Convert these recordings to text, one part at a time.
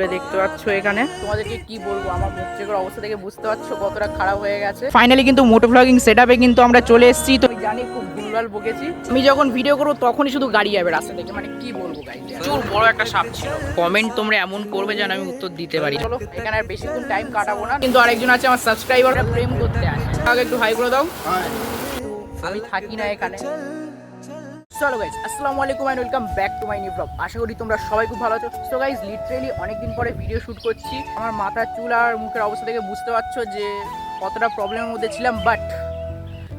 দূরে দেখতে পাচ্ছ এখানে। তোমাদেরকে কি বলবো, আমার মুখ চেকের অবস্থা থেকে বুঝতে পারছো কতটা খারাপ হয়ে গেছে। ফাইনালি কিন্তু মোটো ব্লগিং সেটআপে কিন্তু আমরা চলে এসেছি। তো আমি জানি খুব ভুলভাল বকেছি, আমি যখন ভিডিও করবো তখনই শুধু গাড়ি যাবে রাস্তা থেকে, মানে কি বলবো গাইজ, প্রচুর বড় একটা সাপ ছিল। কমেন্ট তোমরা এমন করবে যেন আমি উত্তর দিতে পারি। চলো এখানে আর বেশিক্ষণ টাইম কাটাবো না, কিন্তু আরেকজন আছে আমার সাবস্ক্রাইবার, প্রেম করতে আসে, আগে একটু হাই করে দাও। আমি থাকি না এখানে। চলো গাইজ, আসসালামু আলাইকুম and welcome back to my new blog. আশা করি তোমরা সবাই খুব ভালো আছো। সো গাইজ, লিটারেলি অনেকদিন পরে ভিডিও শ্যুট করছি। আমার মাথার চুল আর মুখের অবস্থা থেকে বুঝতে পারছো যে কতটা প্রবলেমের মধ্যে ছিলাম। বাট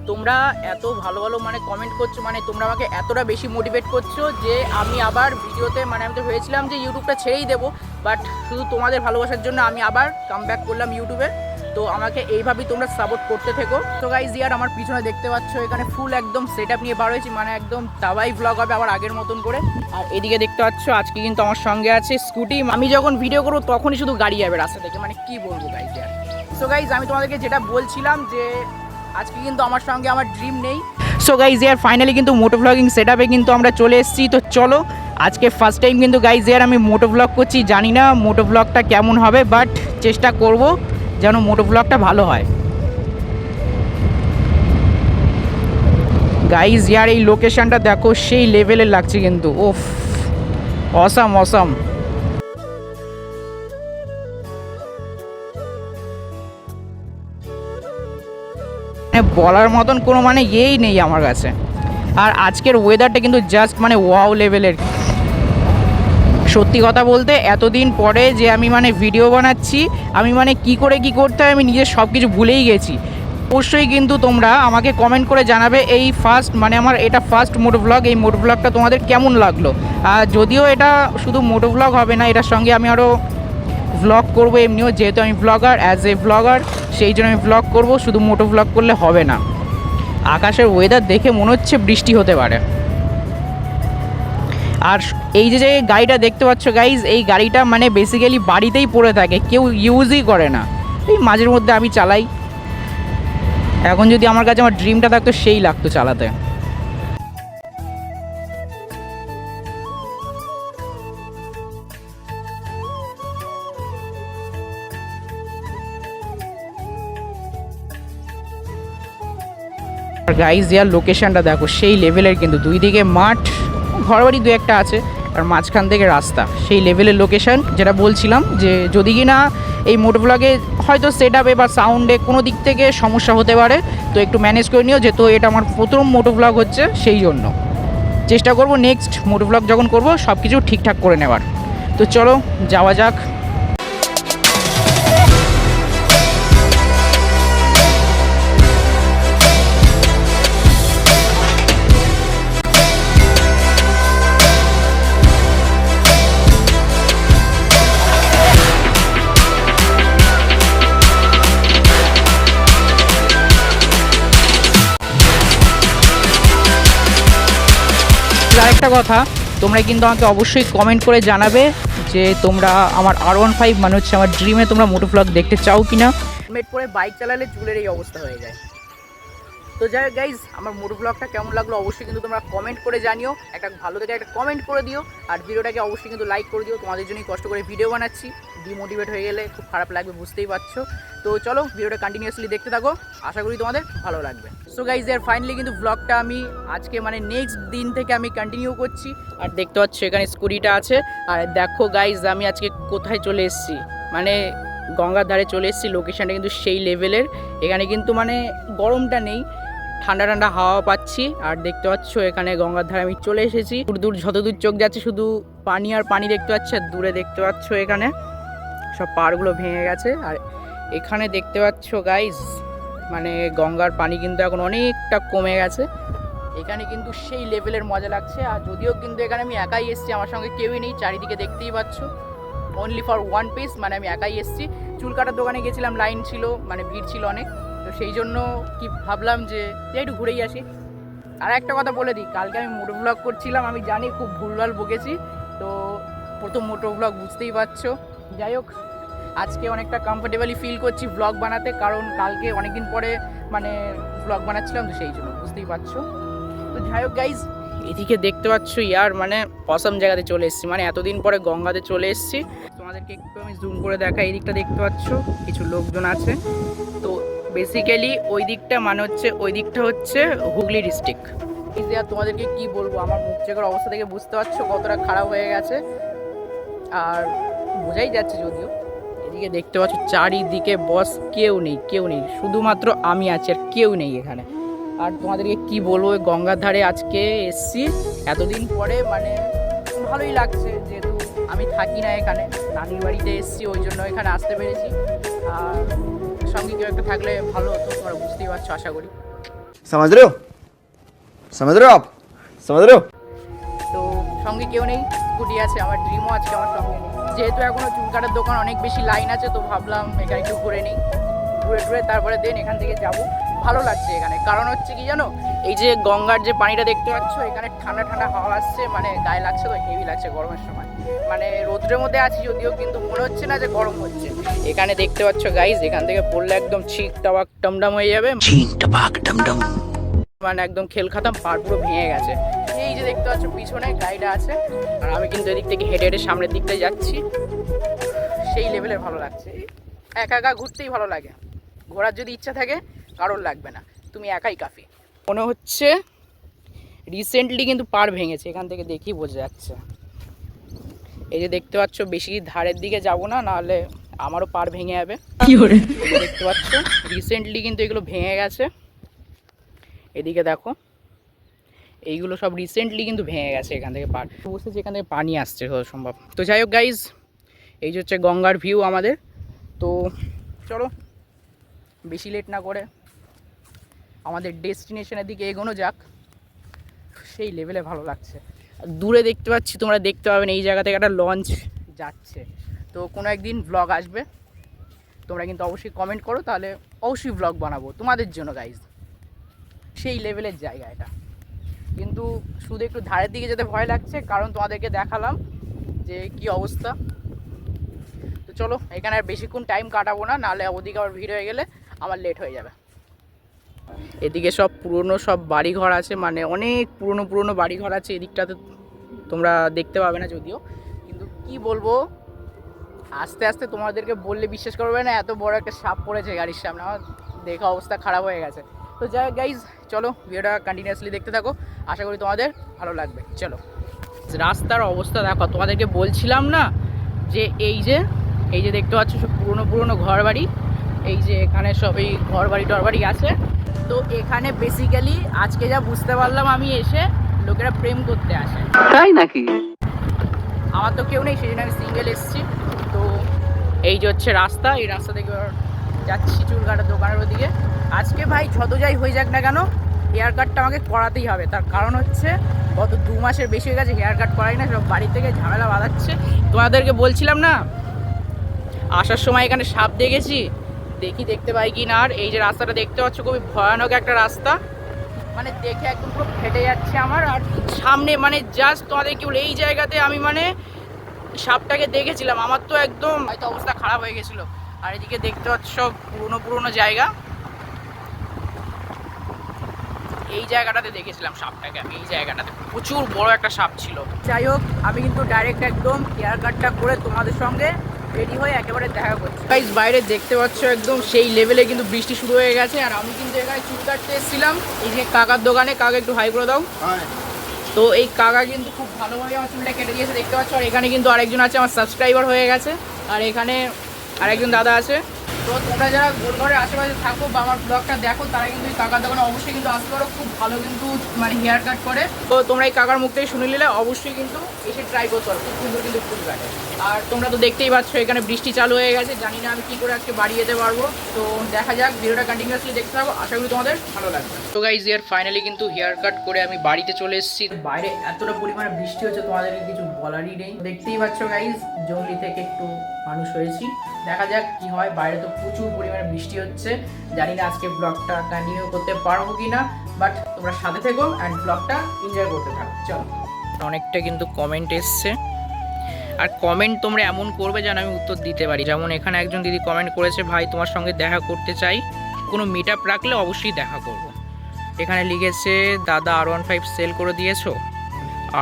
তোমরা এত ভালো ভালো মানে কমেন্ট করছো, মানে তোমরা আমাকে এতটা বেশি মোটিভেট করছো যে আমি আবার ভিডিওতে, মানে আমি তো ভেবেছিলাম যে ইউটিউবটা ছেড়েই দেবো, বাট শুধু তোমাদের ভালোবাসার জন্য আমি আবার কাম ব্যাক করলাম ইউটিউবে। তো আমাকে এইভাবেই তোমরা সাপোর্ট করতে থেকো। তো গাইজ ইয়ার আমার পিছনে দেখতে পাচ্ছ এখানে ফুল একদম সেট আপ নিয়ে বার হয়েছি, মানে একদম দাবাই ব্লগ হবে আবার আগের মতন করে। আর এদিকে দেখতে পাচ্ছ আজকে কিন্তু আমার সঙ্গে আছে স্কুটি। আমি যখন ভিডিও করবো তখনই শুধু গাড়ি যাবে রাস্তা থেকে, মানে কি বলবো গাইজ ইয়ার। সো গাইজ, আমি তোমাদেরকে যেটা বলছিলাম যে আজকে কিন্তু আমার সঙ্গে আমার ড্রিম নেই। সো গাইজ ইয়ার ফাইনালি কিন্তু মোটো ব্লগিং সেটআপে কিন্তু আমরা চলে এসেছি। তো চলো, আজকে ফার্স্ট টাইম কিন্তু গাইজ ইয়ার আমি মোটো ব্লগ করছি। জানি না মোটো ব্লগটা কেমন হবে, বাট চেষ্টা করব যেন মোটো ব্লগটা ভালো হয়। গাইজ ইয়ার এই লোকেশনটা দেখো, সেই লেভেলের লাগছে কিন্তু, ওফ অসাম অসাম। বলার মতন কোনো মানে ইয়েই নেই আমার কাছে। আর আজকের ওয়েদারটা কিন্তু জাস্ট মানে ওয়াও লেভেলের। সত্যি কথা বলতে এতদিন পরে যে আমি মানে ভিডিও বানাচ্ছি, আমি মানে কি করে কি করতে হয় আমি নিজের সব কিছু ভুলেই গেছি। অবশ্যই কিন্তু তোমরা আমাকে কমেন্ট করে জানাবে এই ফার্স্ট, মানে আমার এটা ফার্স্ট মোটো ব্লগ, এই মোটো ব্লগটা তোমাদের কেমন লাগলো। আর যদিও এটা শুধু মোটো ব্লগ হবে না, এটার সঙ্গে আমি আরও ভ্লগ করবো এমনিও, যেহেতু আমি ব্লগার, অ্যাজ এ ব্লগার সেই জন্য আমি ভ্লগ করবো। শুধু মোটো ভ্লগ করলে হবে না। আকাশের ওয়েদার দেখে মনে হচ্ছে বৃষ্টি হতে পারে। আর এই যে গাড়িটা দেখতে পাচ্ছ গাইজ, এই গাড়িটা মানে বেসিক্যালি বাড়িতেই পড়ে থাকে, কেউ ইউজই করে না, এই মাঝের মধ্যে আমি চালাই। এখন যদি আমার কাছে আমার ড্রিমটা থাকতো, সেই লাগতো চালাতে। আর গাইজ ইয়ার লোকেশনটা দেখো, সেই লেভেলের কিন্তু, দুই দিকে মাঠ, ঘরবাড়ি দু একটা আছে, আর মাঝখান থেকে রাস্তা, সেই লেভেলের লোকেশন। যেটা বলছিলাম যে যদি কি না এই মোটো ব্লগে হয়তো সেট আপে বা সাউন্ডে কোনো দিক থেকে সমস্যা হতে পারে, তো একটু ম্যানেজ করে নিও, যেহেতু এটা আমার প্রথম মোটো ব্লগ হচ্ছে, সেই জন্য চেষ্টা করব নেক্সট মোটো ব্লগ যখন করব সব কিছু ঠিকঠাক করে নেওয়ার। তো চলো যাওয়া যাক। আরেকটা কথা, তোমরা কিন্তু আমাকে অবশ্যই কমেন্ট করে জানাবে যে তোমরা আমার R15 মানে হচ্ছে আমার ড্রিমে তোমরা মোটো ব্লগ দেখতে চাও কি না। হেলমেট পরে বাইক চালালে চুলের এই অবস্থা হয়ে যায়। তো যাই হোক গাইজ, আমার মোটো ব্লগটা কেমন লাগলো অবশ্যই কিন্তু তোমরা কমেন্ট করে জানিও। একটা ভালো থেকে একটা কমেন্ট করে দিও, আর ভিডিওটাকে অবশ্যই কিন্তু লাইক করে দিও। তোমাদের জন্যই কষ্ট করে ভিডিও বানাচ্ছি, ডিমোটিভেট হয়ে গেলে খুব খারাপ লাগবে, বুঝতেই পারছো। তো চলো ভিডিওটা কন্টিনিউয়াসলি দেখতে থাকো, আশা করি তোমাদের ভালো লাগবে। সো গাইজ ইয়ার ফাইনালি কিন্তু ব্লগটা আমি আজকে মানে নেক্সট দিন থেকে আমি কন্টিনিউ করছি। আর দেখতে পাচ্ছ এখানে স্কুটিটা আছে। আর দেখো গাইজ, আমি আজকে কোথায় চলে এসেছি, মানে গঙ্গার ধারে চলে এসেছি। লোকেশানটা কিন্তু সেই লেভেলের, এখানে কিন্তু মানে গরমটা নেই, ঠান্ডা ঠান্ডা হাওয়া পাচ্ছি। আর দেখতে পাচ্ছ এখানে গঙ্গার ধারে আমি চলে এসেছি। দূর দূর যত দূর চোখ যাচ্ছে শুধু পানি আর পানি দেখতে পাচ্ছি। আর দূরে দেখতে পাচ্ছ এখানে সব পাহাড়গুলো ভেঙে গেছে। আর এখানে দেখতে পাচ্ছ গাইজ, মানে গঙ্গার পানি কিন্তু এখন অনেকটা কমে গেছে। এখানে কিন্তু সেই লেভেলের মজা লাগছে। আর যদিও কিন্তু এখানে আমি একাই এসেছি, আমার সঙ্গে কেউই নেই, চারিদিকে দেখতেই পাচ্ছ অনলি ফর ওয়ান পিস, মানে আমি একাই এসেছি। চুল কাটার দোকানে গেছিলাম, লাইন ছিল, মানে ভিড় ছিল অনেক, তো সেই জন্য কি ভাবলাম যে একটু ঘুরেই আসি। আর একটা কথা বলে দিই, কালকে আমি মোটো ব্লগ করছিলাম, আমি জানি খুব ভুলভাল বকেছি, তো প্রথম মোটো ব্লগ বুঝতেই পারছো। যাই হোক, আজকে অনেকটা কমফোর্টেবলি ফিল করছি ব্লগ বানাতে, কারণ কালকে অনেকদিন পরে মানে ব্লগ বানাচ্ছিলাম, তো সেই জন্য বুঝতেই পারছো। তো যাই হোক গাইজ, এদিকে দেখতে পাচ্ছ ইয়ার মানে অসম জায়গাতে চলে এসেছি, মানে এতদিন পরে গঙ্গাতে চলে এসেছি। তোমাদের তোমাদেরকে একটু আমি জুম করে দেখাই। এই দিকটা দেখতে পাচ্ছ কিছু লোকজন আছে। তো বেসিক্যালি ওই দিকটা মানে হচ্ছে ওই দিকটা হচ্ছে হুগলি ডিস্ট্রিক্ট। আর তোমাদেরকে কি বলবো, আমার মুখ চেকের অবস্থা থেকে বুঝতে পারছো কতটা খারাপ হয়ে গেছে। আর বোঝাই যাচ্ছে যদিও। এদিকে দেখতে পাচ্ছ চারিদিকে বস কেউ নেই, কেউ নেই, শুধুমাত্র আমি আছি আর কেউ নেই এখানে। আর তোমাদেরকে কি বলবো, গঙ্গার ধারে আজকে এসছি এতদিন পরে, মানে ভালোই লাগছে। যেহেতু আমি থাকি না এখানে, নানির বাড়িতে এসছি, ওই জন্য এখানে আসতে পেরেছি। আর সঙ্গে কেউ একটা থাকলে ভালো হতো, তোমরা বুঝতেই পারছো আশা করি। समझ रहे हो आप समझ रहे हो। তো সঙ্গে কেউ নেই, স্কুটি আছে, আমার ড্রিমও আজকে আমার সঙ্গে নেই। যেহেতু এখনও চুল কাটার দোকান অনেক বেশি লাইন আছে, তো ভাবলাম এখানে একটু ঘুরে নিই, ঘুরে তারপরে দেন এখান থেকে যাব। ভালো লাগছে এখানে, কারণ হচ্ছে কি জানো, এই যে গঙ্গার যে পানিটা দেখতে পাচ্ছ, এখানে ঠান্ডা ঠান্ডা হাওয়া আসছে, মানে গায়ে লাগছে, তো হেভি লাগছে গরমের সময়। মানে রোদ্রের মধ্যে আছি যদিও, কিন্তু মনে হচ্ছে না যে গরম হচ্ছে। এখানে দেখতে পাচ্ছ গাইজ, এখান থেকে পড়লে একদম ছিক টাবাক টমডম হয়ে যাবে, মানে একদম খেল খাতাম, পাড় পুরো ভেঙে গেছে। এই যে দেখতে পাচ্ছ পিছনে গাড়িটা আছে, আর আমি কিন্তু এদিক থেকে হেঁটে হেঁটে সামনের দিকটায় যাচ্ছি। সেই লেভেলের ভালো লাগছে। একা একা ঘুরতেই ভালো লাগে, ঘোরার যদি ইচ্ছা থাকে কারোর লাগবে না, তুমি একাই কাফি। মনে হচ্ছে রিসেন্টলি কিন্তু পাড় ভেঙেছে, এখান থেকে দেখি বোঝা যাচ্ছে। এই যে দেখতে পাচ্ছ, বেশি ধারের দিকে যাব না, নাহলে আমারও পাড় ভেঙে যাবে। দেখতে পাচ্ছ রিসেন্টলি কিন্তু এগুলো ভেঙে গেছে। এদিকে দেখো, এইগুলো সব রিসেন্টলি কিন্তু ভেঙে গেছে এখান থেকে পাড়, বুঝতেছি এখান থেকে পানি আসছে যত সম্ভব। তো যাই হোক গাইজ, এই যে হচ্ছে গঙ্গার ভিউ আমাদের। তো চলো বেশি লেট না করে আমাদের ডেস্টিনেশনের দিকে এগোনো যাক। সেই লেভেলে ভালো লাগছে। দূরে দেখতে পাচ্ছি, তোমরা দেখতে পাবেন এই জায়গা থেকে একটা লঞ্চ যাচ্ছে। তো কোনো একদিন ব্লগ আসবে, তোমরা কিন্তু অবশ্যই কমেন্ট করো, তাহলে অবশ্যই ব্লগ বানাবো তোমাদের জন্য গাইজ। সেই লেভেলের জায়গা এটা, কিন্তু শুধু একটু ধারের দিকে যেতে ভয় লাগছে, কারণ তোমাদেরকে দেখালাম যে কি অবস্থা। তো চলো, এখানে আর বেশিক্ষণ টাইম কাটাবো না, নাহলে ওদিকে আবার ভিড় হয়ে গেলে আমার লেট হয়ে যাবে। এদিকে সব পুরনো সব বাড়িঘর আছে, মানে অনেক পুরনো বাড়িঘর আছে এদিকটাতে, তোমরা দেখতে পাবে না যদিও। কিন্তু কি বলবো, আস্তে আস্তে তোমাদেরকে বললে বিশ্বাস করবে না, এত বড় একটা সাপ পড়েছে গাড়ির সামনে, আমার দেখা অবস্থা খারাপ হয়ে গেছে। তো যাই হোক গাইজ, চলো ভিডিওটা কন্টিনিউয়াসলি দেখতে থাকো, আশা করি তোমাদের ভালো লাগবে। চলো, রাস্তার অবস্থা দেখো, তোমাদেরকে বলছিলাম না যে এই যে দেখতে পাচ্ছ সব পুরনো ঘর বাড়ি, এই যে এখানে সব এই ঘর বাড়ি টরবাড়ি আছে। তো এখানে বেসিক্যালি আজকে যা বুঝতে পারলাম আমি এসে, লোকেরা প্রেম করতে আসে। তাই নাকি? আমার তো কেউ নেই, সেই জন্য আমি সিঙ্গেল এসেছি। তো এই যে হচ্ছে রাস্তা, এই রাস্তা থেকে যাচ্ছি চুল কাটার দোকানের ওদিকে। আজকে ভাই যত যাই হয়ে যাক না কেন, হেয়ার কাটটা আমাকে করাতেই হবে। তার কারণ হচ্ছে গত 2 মাসের বেশি হয়ে গেছে হেয়ার কাট করাই না, সব বাড়ি থেকে ঝামেলা বাঁধাচ্ছে। তোমাদেরকে বলছিলাম না, আসার সময় এখানে সাপ দেখেছি, দেখতে পাই কি না। আর এই যে রাস্তাটা দেখতে পাচ্ছ, খুবই ভয়ানক একটা রাস্তা, মানে দেখে একদম পুরো ফেটে যাচ্ছে আমার। আর সামনে মানে জাস্ট তোমাদের কি বলে, এই জায়গাতে আমি মানে সাপটাকে দেখেছিলাম, আমার তো একদম হয়তো অবস্থা খারাপ হয়ে গেছিলো। আর এদিকে দেখতে পাচ্ছ সব পুরনো জায়গা, এই জায়গাটাতে দেখেছিলাম সাপটাকে আমি, এই জায়গাটাতে প্রচুর বড় একটা সাপ ছিল। যাই হোক, আমি কিন্তু ডাইরেক্ট একদম হেয়ার কাটটা করে তোমাদের সঙ্গে রেডি হয়ে একেবারে দেখা করছি। গাইস, বাইরে দেখতে পাচ্ছ একদম সেই লেভেলে কিন্তু বৃষ্টি শুরু হয়ে গেছে। আর আমি কিন্তু এখানে চুল কাটতে এসেছিলাম এই যে কাকার দোকানে। কাকা একটু হাই করে দাও। তো এই কাকা কিন্তু খুব ভালোভাবে আমার চুলটা কেটে দিয়েছে দেখতে পাচ্ছ। আর এখানে কিন্তু আরেকজন আছে, আমার সাবস্ক্রাইবার হয়ে গেছে। আর এখানে আরেকজন দাদা আছে। তো তোমরা যারা গোলঘরের আশেপাশে থাকো বা আমার ব্লগটা দেখো, তারা কিন্তু এই কাকার দোকানে অবশ্যই কিন্তু আসতে পারো, খুব ভালো কিন্তু মানে হেয়ার কাট করে। তো তোমরা এই কাকার মুখ থেকে শুনে নিলে অবশ্যই কিন্তু এসে ট্রাই করতে পারো, খুব সুন্দর কিন্তু চুল কাটে। আর তোমরা তো দেখতেই পাচ্ছ এখানে বৃষ্টি চালু হয়ে গেছে, জানি না আমি কী করে আজকে বাড়ি যেতে পারবো। তো দেখা যাক, ভিডিওটা কন্টিনিউয়াসলি দেখতে থাকো, আশা করি তোমাদের ভালো লাগবে। তো গাইজ, ইয়ার ফাইনালি কিন্তু হেয়ার কাট করে আমি বাড়িতে চলে এসেছি। বাইরে এতটা পরিমাণে বৃষ্টি হচ্ছে, তোমাদেরকে কিছু বলারই নেই। দেখতেই পাচ্ছ গাইজ, জঙ্গলি থেকে একটু মানুষ হয়েছি, দেখা যাক কি হয়। বাইরে তো প্রচুর পরিমাণে বৃষ্টি হচ্ছে, জানি না আজকে ব্লগটা কন্টিনিউ করতে পারবো কি না, বাট তোমরা সাথে থেকো অ্যান্ড ব্লগটা এনজয় করতে থাকো। চলো, অনেকটা কিন্তু কমেন্ট এসছে, আর কমেন্ট তোমরা এমন করবে যেন আমি উত্তর দিতে পারি। যেমন এখানে একজন দিদি কমেন্ট করেছে, ভাই তোমার সঙ্গে দেখা করতে চাই, কোনো মিট আপ রাখলে অবশ্যই দেখা করব। এখানে লিখেছে, দাদা R15 সেল করে দিয়েছো?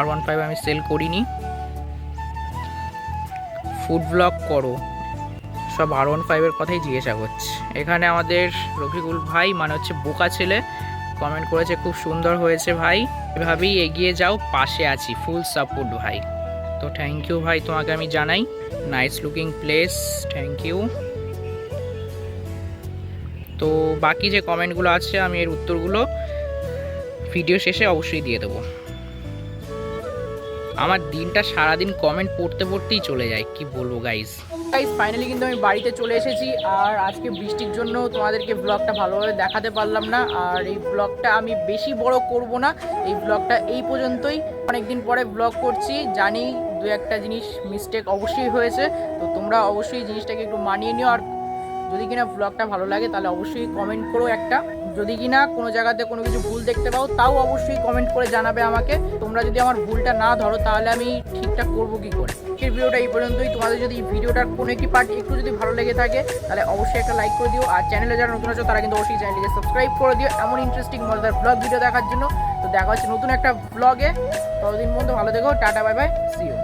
R15 আমি সেল করিনি, ফুড ব্লগ করো, সব R15-এর কথাই জিজ্ঞাসা করছে। এখানে আমাদের রফিকুল ভাই মানে হচ্ছে বোকা ছেলে কমেন্ট করেছে খুব সুন্দর হয়েছে ভাই, এভাবেই এগিয়ে যাও, পাশে আছি, ফুল সাপোর্ট ভাই। তো থ্যাংক ইউ ভাই, তোমাকে আমি জানাই। Nice looking place, thank you. তো বাকি যে কমেন্টগুলো আছে আমি এর উত্তরগুলো ভিডিও শেষে অবশ্যই দিয়ে দেবো। আমার দিনটা সারাদিন কমেন্ট পড়তে পড়তেই চলে যায়, কি বলবো গাইস। ফাইনালি কিন্তু আমি বাড়িতে চলে এসেছি, আর আজকে বৃষ্টির জন্য তোমাদেরকে ব্লগটা ভালোভাবে দেখাতে পারলাম না। আর এই ব্লগটা আমি বেশি বড় করব না, এই ব্লগটা এই পর্যন্তই। অনেকদিন পরে ব্লগ করছি, জানি দু একটা জিনিস মিস্টেক অবশ্যই হয়েছে, তো তোমরা অবশ্যই জিনিসটাকে একটু মানিয়ে নিও। আর যদি কিনা ব্লগটা ভালো লাগে তাহলে অবশ্যই কমেন্ট করো একটা, যদি কিনা কোনো জায়গাতে কোনো কিছু ভুল দেখতে পাও তাও অবশ্যই কমেন্ট করে জানাবে আমাকে। তোমরা যদি আমার ভুলটা না ধরো তাহলে আমি ঠিকঠাক করবো কী করে। এই ভিডিওটা এই পর্যন্তই। তোমাদের যদি এই ভিডিওটার কোনো একটি পার্ট একটু যদি ভালো লেগে থাকে তাহলে অবশ্যই একটা লাইক করে দিও, আর চ্যানেলে যারা নতুন আছো তারা কিন্তু অবশ্যই চ্যানেলটিকে সাবস্ক্রাইব করে দিও এমন ইন্টারেস্টিং মজাদার ব্লগ ভিডিও দেখার জন্য। তো দেখা হচ্ছে নতুন একটা ব্লগে, ততদিন পর্যন্ত ভালো থেকো, tata bye bye, see you.